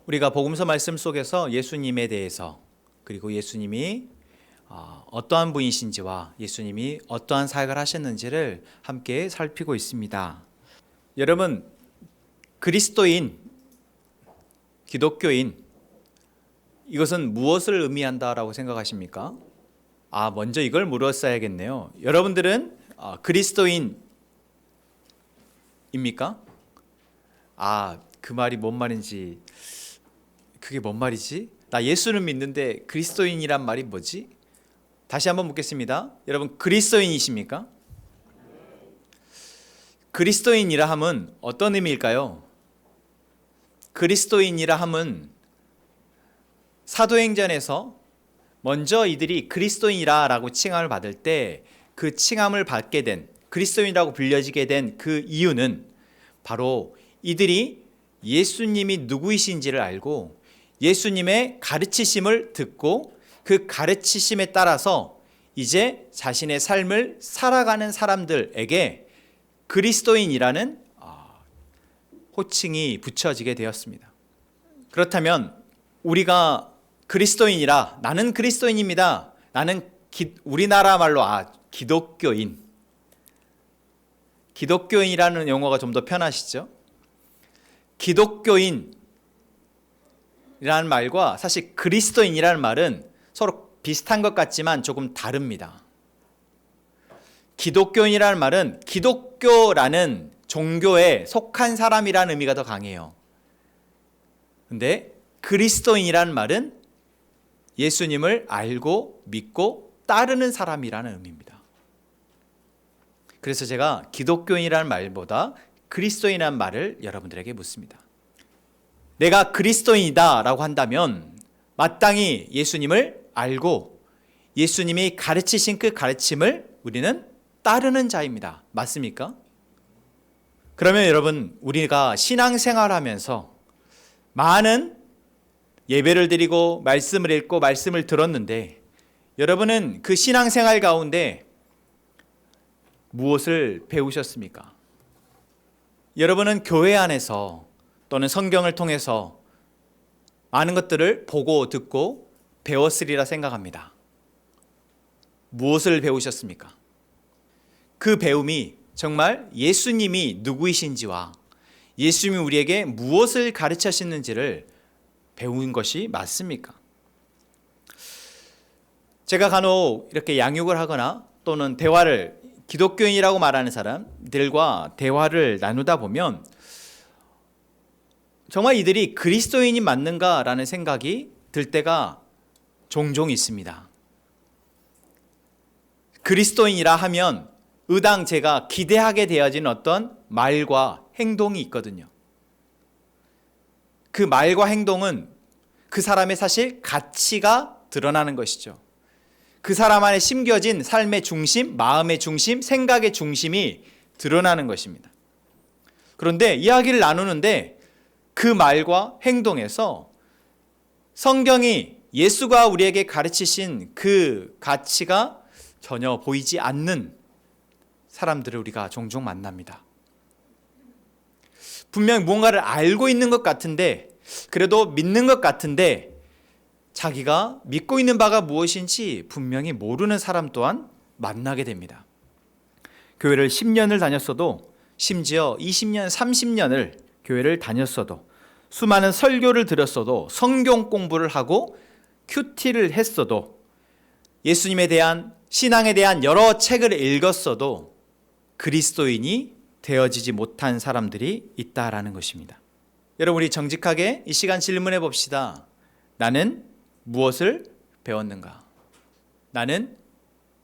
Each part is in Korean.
우리가 복음서 말씀 속에서 예수님에 대해서, 그리고 예수님이 어떠한 분이신지와 예수님이 어떠한 사역을 하셨는지를 함께 살피고 있습니다. 여러분, 그리스도인, 기독교인, 이것은 무엇을 의미한다라고 생각하십니까? 먼저 이걸 물었어야겠네요. 여러분들은 그리스도인입니까? 그 말이 뭔 말인지, 그게 뭔 말이지? 나 예수는 믿는데 그리스도인이란 말이 뭐지? 다시 한번 묻겠습니다. 여러분, 그리스도인이십니까? 그리스도인이라 함은 어떤 의미일까요? 그리스도인이라 함은 사도행전에서 먼저 이들이 그리스도인이라 라고 칭함을 받을 때 그 칭함을 받게 된, 그리스도인이라고 불려지게 된 그 이유는 바로 이들이 예수님이 누구이신지를 알고 예수님의 가르치심을 듣고 그 가르치심에 따라서 이제 자신의 삶을 살아가는 사람들에게 그리스도인이라는 호칭이 붙여지게 되었습니다. 그렇다면 우리가 그리스도인이라, 나는 그리스도인입니다, 나는 우리나라 말로 기독교인이라는 용어가 좀 더 편하시죠? 기독교인이라는 말과 사실 그리스도인이라는 말은 서로 비슷한 것 같지만 조금 다릅니다. 기독교인이라는 말은 기독교라는 종교에 속한 사람이라는 의미가 더 강해요. 근데 그리스도인이라는 말은 예수님을 알고 믿고 따르는 사람이라는 의미입니다. 그래서 제가 기독교인이라는 말보다 그리스도인이라는 말을 여러분들에게 묻습니다. 내가 그리스도인이다 라고 한다면 마땅히 예수님을 알고 예수님이 가르치신 그 가르침을 우리는 따르는 자입니다. 맞습니까? 그러면 여러분, 우리가 신앙생활하면서 많은 예배를 드리고 말씀을 읽고 말씀을 들었는데 여러분은 그 신앙생활 가운데 무엇을 배우셨습니까? 여러분은 교회 안에서 또는 성경을 통해서 많은 것들을 보고 듣고 배웠으리라 생각합니다. 무엇을 배우셨습니까? 그 배움이 정말 예수님이 누구이신지와 예수님이 우리에게 무엇을 가르치셨는지를 배운 것이 맞습니까? 제가 간혹 이렇게 양육을 하거나 또는 대화를, 기독교인이라고 말하는 사람들과 대화를 나누다 보면 정말 이들이 그리스도인이 맞는가라는 생각이 들 때가 종종 있습니다. 그리스도인이라 하면 의당 제가 기대하게 되어진 어떤 말과 행동이 있거든요. 그 말과 행동은 그 사람의 사실 가치가 드러나는 것이죠. 그 사람 안에 심겨진 삶의 중심, 마음의 중심, 생각의 중심이 드러나는 것입니다. 그런데 이야기를 나누는데 그 말과 행동에서 성경이 예수가 우리에게 가르치신 그 가치가 전혀 보이지 않는 사람들을 우리가 종종 만납니다. 분명히 무언가를 알고 있는 것 같은데, 그래도 믿는 것 같은데 자기가 믿고 있는 바가 무엇인지 분명히 모르는 사람 또한 만나게 됩니다. 교회를 10년을 다녔어도, 심지어 20년, 30년을 교회를 다녔어도, 수많은 설교를 들었어도, 성경 공부를 하고 큐티를 했어도, 예수님에 대한, 신앙에 대한 여러 책을 읽었어도 그리스도인이 되어지지 못한 사람들이 있다라는 것입니다. 여러분, 우리 정직하게 이 시간 질문해 봅시다. 나는 무엇을 배웠는가? 나는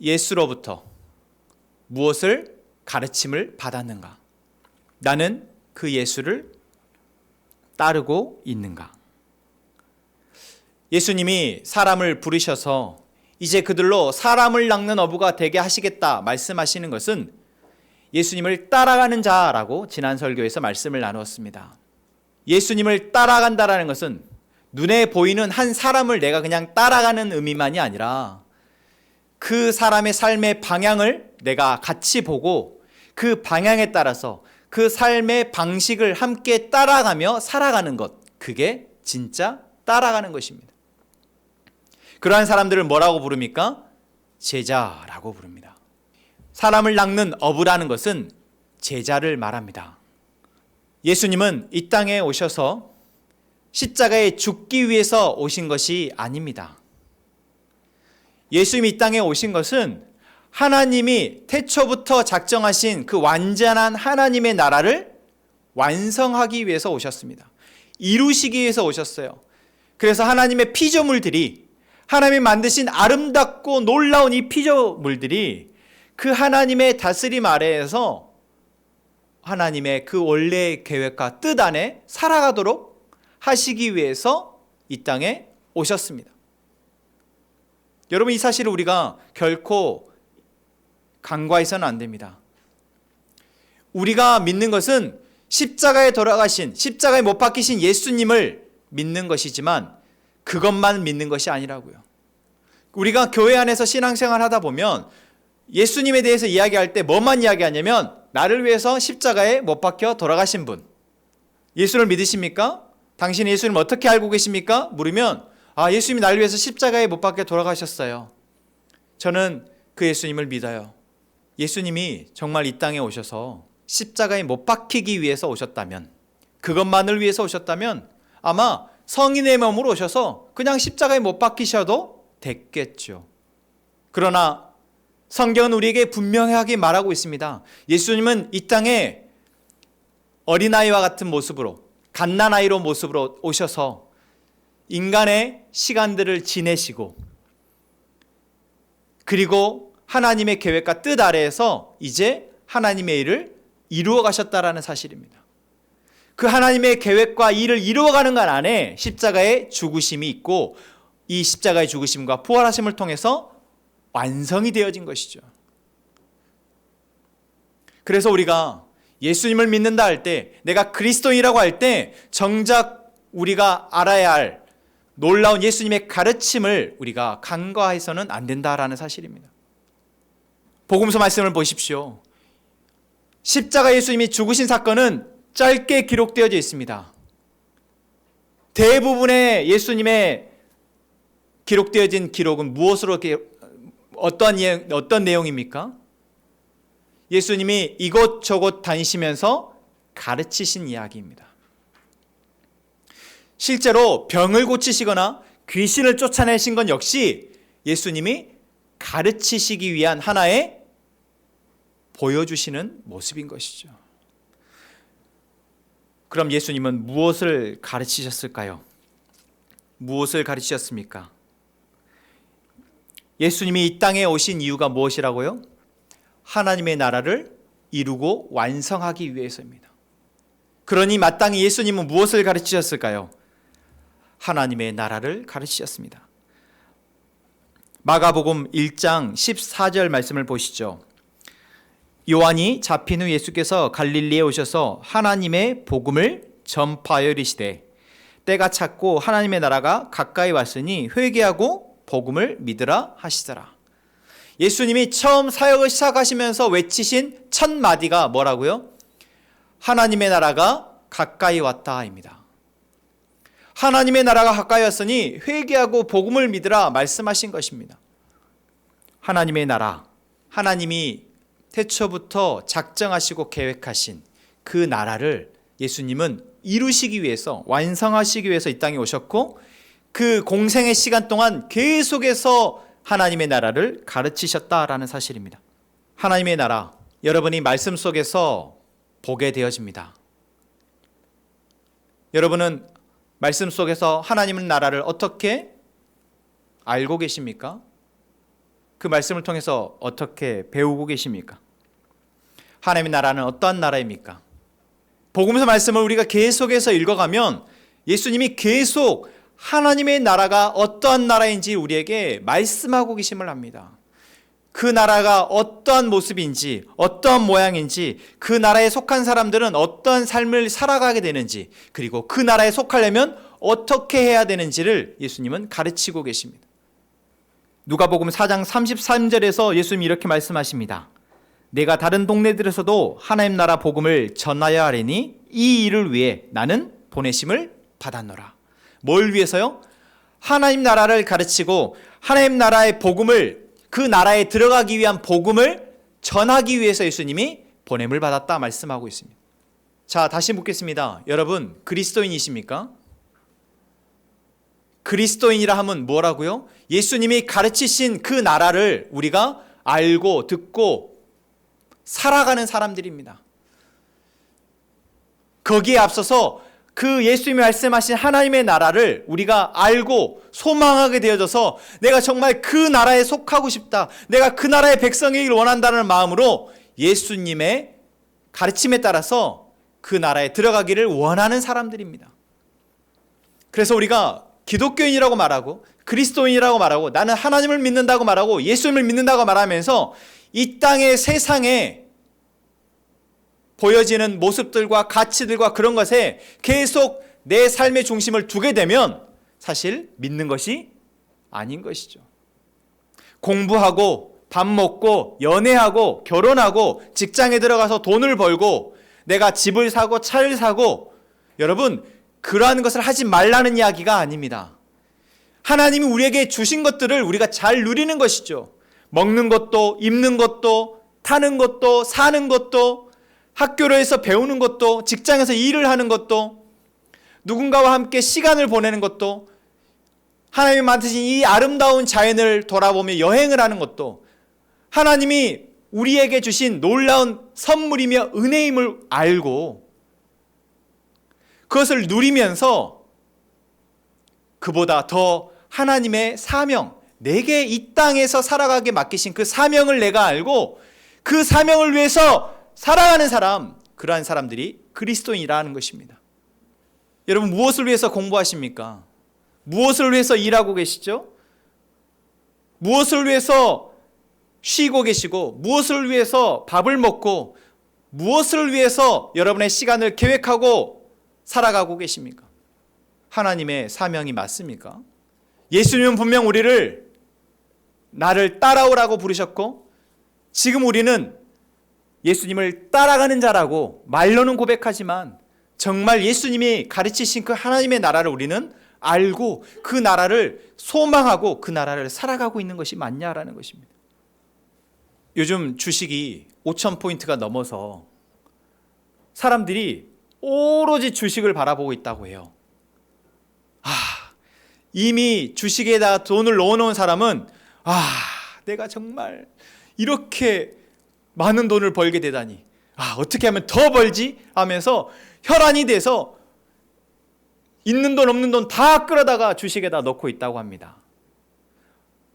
예수로부터 무엇을 가르침을 받았는가? 나는 그 예수를 따르고 있는가? 예수님이 사람을 부르셔서 이제 그들로 사람을 낚는 어부가 되게 하시겠다 말씀하시는 것은 예수님을 따라가는 자라고 지난 설교에서 말씀을 나누었습니다. 예수님을 따라간다라는 것은 눈에 보이는 한 사람을 내가 그냥 따라가는 의미만이 아니라 그 사람의 삶의 방향을 내가 같이 보고 그 방향에 따라서 그 삶의 방식을 함께 따라가며 살아가는 것, 그게 진짜 따라가는 것입니다. 그러한 사람들을 뭐라고 부릅니까? 제자라고 부릅니다. 사람을 낚는 어부라는 것은 제자를 말합니다. 예수님은 이 땅에 오셔서 십자가에 죽기 위해서 오신 것이 아닙니다. 예수님이 이 땅에 오신 것은 하나님이 태초부터 작정하신 그 완전한 하나님의 나라를 완성하기 위해서 오셨습니다. 이루시기 위해서 오셨어요. 그래서 하나님의 피조물들이, 하나님이 만드신 아름답고 놀라운 이 피조물들이 그 하나님의 다스림 아래에서 하나님의 그 원래의 계획과 뜻 안에 살아가도록 하시기 위해서 이 땅에 오셨습니다. 여러분, 이 사실을 우리가 결코 간과해서는 안 됩니다. 우리가 믿는 것은 십자가에 돌아가신, 십자가에 못 박히신 예수님을 믿는 것이지만 그것만 믿는 것이 아니라고요. 우리가 교회 안에서 신앙생활 하다 보면 예수님에 대해서 이야기할 때 뭐만 이야기하냐면 나를 위해서 십자가에 못 박혀 돌아가신 분, 예수를 믿으십니까? 당신이 예수님 어떻게 알고 계십니까? 물으면 예수님이 나를 위해서 십자가에 못 박혀 돌아가셨어요. 저는 그 예수님을 믿어요. 예수님이 정말 이 땅에 오셔서 십자가에 못 박히기 위해서 오셨다면, 그것만을 위해서 오셨다면 아마 성인의 몸으로 오셔서 그냥 십자가에 못 박히셔도 됐겠죠. 그러나 성경은 우리에게 분명하게 말하고 있습니다. 예수님은 이 땅에 어린아이와 같은 모습으로, 갓난아이로 모습으로 오셔서 인간의 시간들을 지내시고, 그리고 하나님의 계획과 뜻 아래에서 이제 하나님의 일을 이루어 가셨다라는 사실입니다. 그 하나님의 계획과 일을 이루어가는 것 안에 십자가의 죽으심이 있고, 이 십자가의 죽으심과 부활하심을 통해서 완성이 되어진 것이죠. 그래서 우리가 예수님을 믿는다 할 때, 내가 그리스도인이라고 할 때 정작 우리가 알아야 할 놀라운 예수님의 가르침을 우리가 간과해서는 안 된다라는 사실입니다. 복음서 말씀을 보십시오. 십자가 예수님이 죽으신 사건은 짧게 기록되어져 있습니다. 대부분의 예수님의 기록되어진 기록은 무엇으로, 어떤 내용입니까? 예수님이 이곳저곳 다니시면서 가르치신 이야기입니다. 실제로 병을 고치시거나 귀신을 쫓아내신 건 역시 예수님이 가르치시기 위한 하나의 보여주시는 모습인 것이죠. 그럼 예수님은 무엇을 가르치셨을까요? 무엇을 가르치셨습니까? 예수님이 이 땅에 오신 이유가 무엇이라고요? 하나님의 나라를 이루고 완성하기 위해서입니다. 그러니 마땅히 예수님은 무엇을 가르치셨을까요? 하나님의 나라를 가르치셨습니다. 마가복음 1장 14절 말씀을 보시죠. 요한이 잡힌 후 예수께서 갈릴리에 오셔서 하나님의 복음을 전파하여 이르시되 때가 찼고 하나님의 나라가 가까이 왔으니 회개하고 복음을 믿으라 하시더라. 예수님이 처음 사역을 시작하시면서 외치신 첫 마디가 뭐라고요? 하나님의 나라가 가까이 왔다입니다. 하나님의 나라가 가까이 왔으니 회개하고 복음을 믿으라 말씀하신 것입니다. 하나님의 나라, 하나님이 태초부터 작정하시고 계획하신 그 나라를 예수님은 이루시기 위해서, 완성하시기 위해서 이 땅에 오셨고, 그 공생의 시간 동안 계속해서 하나님의 나라를 가르치셨다라는 사실입니다. 하나님의 나라, 여러분이 말씀 속에서 보게 되어집니다. 여러분은 말씀 속에서 하나님의 나라를 어떻게 알고 계십니까? 그 말씀을 통해서 어떻게 배우고 계십니까? 하나님의 나라는 어떠한 나라입니까? 복음서 말씀을 우리가 계속해서 읽어가면 예수님이 계속 하나님의 나라가 어떠한 나라인지 우리에게 말씀하고 계심을 합니다. 그 나라가 어떠한 모습인지, 어떠한 모양인지, 그 나라에 속한 사람들은 어떠한 삶을 살아가게 되는지, 그리고 그 나라에 속하려면 어떻게 해야 되는지를 예수님은 가르치고 계십니다. 누가복음 4장 33절에서 예수님이 이렇게 말씀하십니다. 내가 다른 동네들에서도 하나님 나라 복음을 전하여 하리니 이 일을 위해 나는 보내심을 받았노라. 뭘 위해서요? 하나님 나라를 가르치고 하나님 나라의 복음을, 그 나라에 들어가기 위한 복음을 전하기 위해서 예수님이 보냄을 받았다 말씀하고 있습니다. 자, 다시 묻겠습니다. 여러분, 그리스도인이십니까? 그리스도인이라 하면 뭐라고요? 예수님이 가르치신 그 나라를 우리가 알고 듣고 살아가는 사람들입니다. 거기에 앞서서 그 예수님이 말씀하신 하나님의 나라를 우리가 알고 소망하게 되어져서 내가 정말 그 나라에 속하고 싶다, 내가 그 나라의 백성이길 원한다는 마음으로 예수님의 가르침에 따라서 그 나라에 들어가기를 원하는 사람들입니다. 그래서 우리가 기독교인이라고 말하고 그리스도인이라고 말하고 나는 하나님을 믿는다고 말하고 예수님을 믿는다고 말하면서 이 땅의 세상에 보여지는 모습들과 가치들과 그런 것에 계속 내 삶의 중심을 두게 되면 사실 믿는 것이 아닌 것이죠. 공부하고 밥 먹고 연애하고 결혼하고 직장에 들어가서 돈을 벌고 내가 집을 사고 차를 사고, 여러분, 그러한 것을 하지 말라는 이야기가 아닙니다. 하나님이 우리에게 주신 것들을 우리가 잘 누리는 것이죠. 먹는 것도, 입는 것도, 타는 것도, 사는 것도, 학교에서 배우는 것도, 직장에서 일을 하는 것도, 누군가와 함께 시간을 보내는 것도, 하나님이 만드신 이 아름다운 자연을 돌아보며 여행을 하는 것도 하나님이 우리에게 주신 놀라운 선물이며 은혜임을 알고 그것을 누리면서 그보다 더 하나님의 사명, 내게 이 땅에서 살아가게 맡기신 그 사명을 내가 알고 그 사명을 위해서 살아가는 사람, 그러한 사람들이 그리스도인이라는 것입니다. 여러분, 무엇을 위해서 공부하십니까? 무엇을 위해서 일하고 계시죠? 무엇을 위해서 쉬고 계시고, 무엇을 위해서 밥을 먹고, 무엇을 위해서 여러분의 시간을 계획하고 살아가고 계십니까? 하나님의 사명이 맞습니까? 예수님은 분명 우리를 나를 따라오라고 부르셨고, 지금 우리는 예수님을 따라가는 자라고 말로는 고백하지만 정말 예수님이 가르치신 그 하나님의 나라를 우리는 알고 그 나라를 소망하고 그 나라를 살아가고 있는 것이 맞냐라는 것입니다. 요즘 주식이 5,000포인트가 넘어서 사람들이 오로지 주식을 바라보고 있다고 해요. 이미 주식에다 돈을 넣어놓은 사람은 내가 정말 이렇게 많은 돈을 벌게 되다니, 어떻게 하면 더 벌지? 하면서 혈안이 돼서 있는 돈 없는 돈 다 끌어다가 주식에다 넣고 있다고 합니다.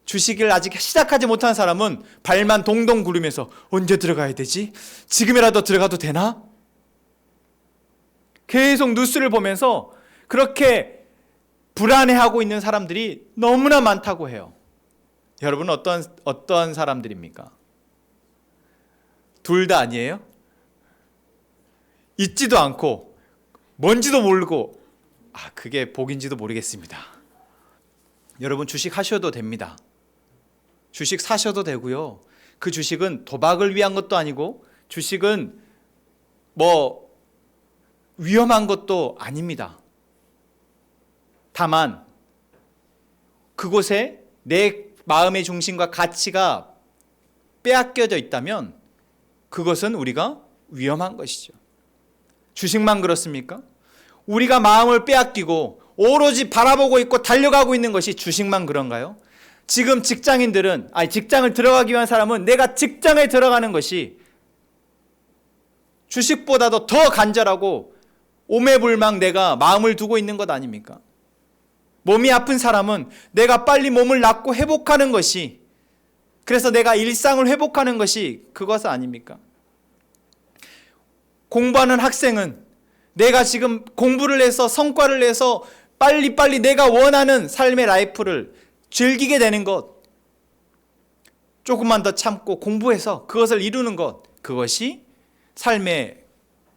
주식을 아직 시작하지 못한 사람은 발만 동동 구르면서 언제 들어가야 되지? 지금이라도 들어가도 되나? 계속 뉴스를 보면서 그렇게 불안해하고 있는 사람들이 너무나 많다고 해요. 여러분은 어떤 사람들입니까? 둘 다 아니에요? 있지도 않고 뭔지도 모르고 그게 복인지도 모르겠습니다. 여러분, 주식 하셔도 됩니다. 주식 사셔도 되고요. 그 주식은 도박을 위한 것도 아니고 주식은 위험한 것도 아닙니다. 다만 그곳에 내 마음의 중심과 가치가 빼앗겨져 있다면 그것은 우리가 위험한 것이죠. 주식만 그렇습니까? 우리가 마음을 빼앗기고 오로지 바라보고 있고 달려가고 있는 것이 주식만 그런가요? 지금 직장인들은, 직장을 들어가기 위한 사람은 내가 직장에 들어가는 것이 주식보다도 더 간절하고 오매불망 내가 마음을 두고 있는 것 아닙니까? 몸이 아픈 사람은 내가 빨리 몸을 낫고 회복하는 것이, 그래서 내가 일상을 회복하는 것이 그것 아닙니까? 공부하는 학생은 내가 지금 공부를 해서 성과를 내서 빨리빨리 내가 원하는 삶의 라이프를 즐기게 되는 것, 조금만 더 참고 공부해서 그것을 이루는 것, 그것이 삶의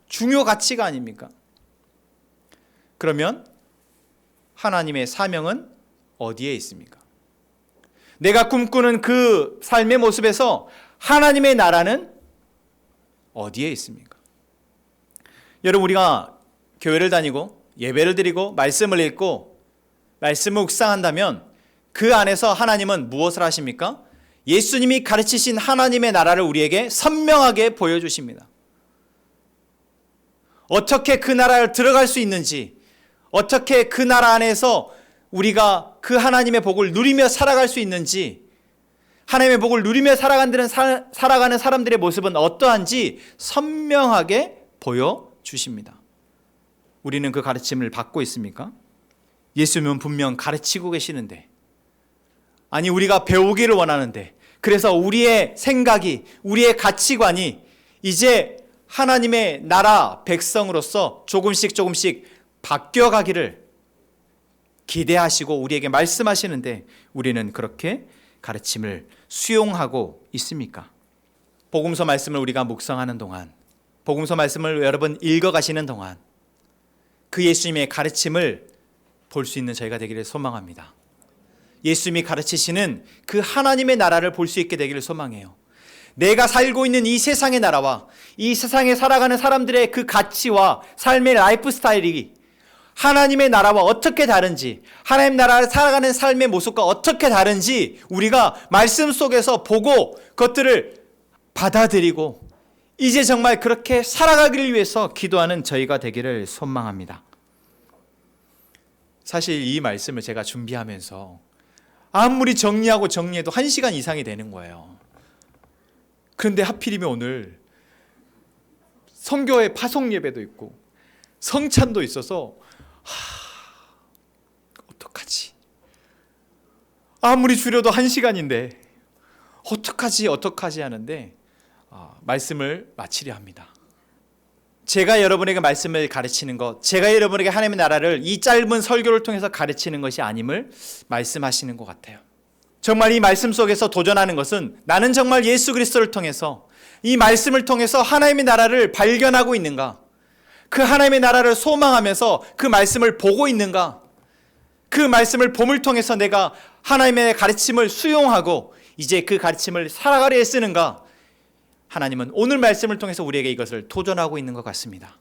중요 가치가 아닙니까? 그러면 하나님의 사명은 어디에 있습니까? 내가 꿈꾸는 그 삶의 모습에서 하나님의 나라는 어디에 있습니까? 여러분, 우리가 교회를 다니고 예배를 드리고 말씀을 읽고 말씀을 묵상한다면 그 안에서 하나님은 무엇을 하십니까? 예수님이 가르치신 하나님의 나라를 우리에게 선명하게 보여주십니다. 어떻게 그 나라를 들어갈 수 있는지, 어떻게 그 나라 안에서 우리가 그 하나님의 복을 누리며 살아갈 수 있는지, 하나님의 복을 누리며 살아가는 사람들의 모습은 어떠한지 선명하게 보여주십니다. 우리는 그 가르침을 받고 있습니까? 예수님은 분명 가르치고 계시는데, 아니 우리가 배우기를 원하는데, 그래서 우리의 생각이, 우리의 가치관이 이제 하나님의 나라 백성으로서 조금씩 바뀌어가기를 기대하시고 우리에게 말씀하시는데, 우리는 그렇게 가르침을 수용하고 있습니까? 복음서 말씀을 우리가 묵상하는 동안, 복음서 말씀을 여러분 읽어가시는 동안 그 예수님의 가르침을 볼 수 있는 저희가 되기를 소망합니다. 예수님이 가르치시는 그 하나님의 나라를 볼 수 있게 되기를 소망해요. 내가 살고 있는 이 세상의 나라와 이 세상에 살아가는 사람들의 그 가치와 삶의 라이프 스타일이 하나님의 나라와 어떻게 다른지, 하나님 나라를 살아가는 삶의 모습과 어떻게 다른지 우리가 말씀 속에서 보고 그것들을 받아들이고 이제 정말 그렇게 살아가기를 위해서 기도하는 저희가 되기를 소망합니다. 사실 이 말씀을 제가 준비하면서 아무리 정리해도 1시간 이상이 되는 거예요. 그런데 하필이면 오늘 선교회 파송 예배도 있고 성찬도 있어서 어떡하지? 아무리 줄여도 1시간인데 어떡하지 하는데 말씀을 마치려 합니다. 제가 여러분에게 말씀을 가르치는 것, 제가 여러분에게 하나님의 나라를 이 짧은 설교를 통해서 가르치는 것이 아님을 말씀하시는 것 같아요. 정말 이 말씀 속에서 도전하는 것은 나는 정말 예수 그리스도를 통해서 이 말씀을 통해서 하나님의 나라를 발견하고 있는가? 그 하나님의 나라를 소망하면서 그 말씀을 보고 있는가? 그 말씀을 봄을 통해서 내가 하나님의 가르침을 수용하고 이제 그 가르침을 살아가려 애쓰는가? 하나님은 오늘 말씀을 통해서 우리에게 이것을 도전하고 있는 것 같습니다.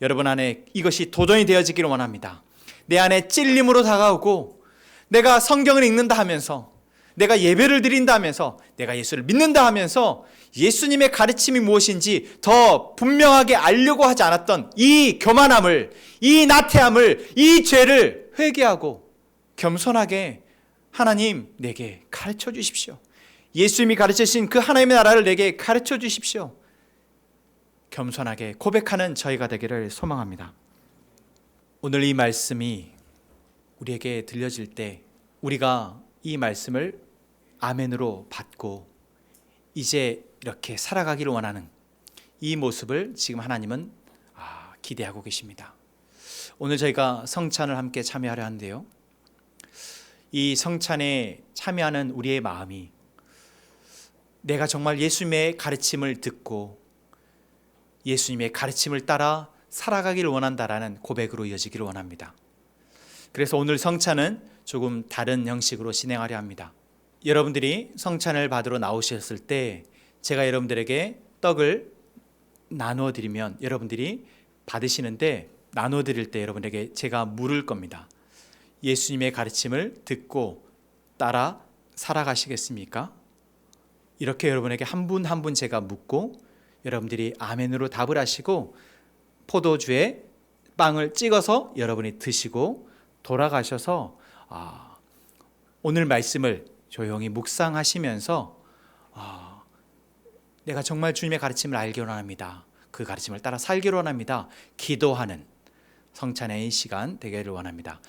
여러분 안에 이것이 도전이 되어지기를 원합니다. 내 안에 찔림으로 다가오고 내가 성경을 읽는다 하면서, 내가 예배를 드린다 하면서, 내가 예수를 믿는다 하면서 예수님의 가르침이 무엇인지 더 분명하게 알려고 하지 않았던 이 교만함을, 이 나태함을, 이 죄를 회개하고 겸손하게 하나님 내게 가르쳐 주십시오. 예수님이 가르치신 그 하나님의 나라를 내게 가르쳐 주십시오. 겸손하게 고백하는 저희가 되기를 소망합니다. 오늘 이 말씀이 우리에게 들려질 때 우리가 이 말씀을 아멘으로 받고 이제 이렇게 살아가기를 원하는 이 모습을 지금 하나님은 기대하고 계십니다. 오늘 저희가 성찬을 함께 참여하려 하는데요, 이 성찬에 참여하는 우리의 마음이 내가 정말 예수님의 가르침을 듣고 예수님의 가르침을 따라 살아가기를 원한다라는 고백으로 이어지기를 원합니다. 그래서 오늘 성찬은 조금 다른 형식으로 진행하려 합니다. 여러분들이 성찬을 받으러 나오셨을 때 제가 여러분들에게 떡을 나누어 드리면 여러분들이 받으시는데, 나누어 드릴 때 여러분에게 제가 물을 겁니다. 예수님의 가르침을 듣고 따라 살아가시겠습니까? 이렇게 여러분에게 한 분 한 분 제가 묻고 여러분들이 아멘으로 답을 하시고 포도주에 빵을 찍어서 여러분이 드시고 돌아가셔서 오늘 말씀을 조용히 묵상하시면서 내가 정말 주님의 가르침을 알기를 원합니다, 그 가르침을 따라 살기를 원합니다, 기도하는 성찬의 시간 되기를 원합니다.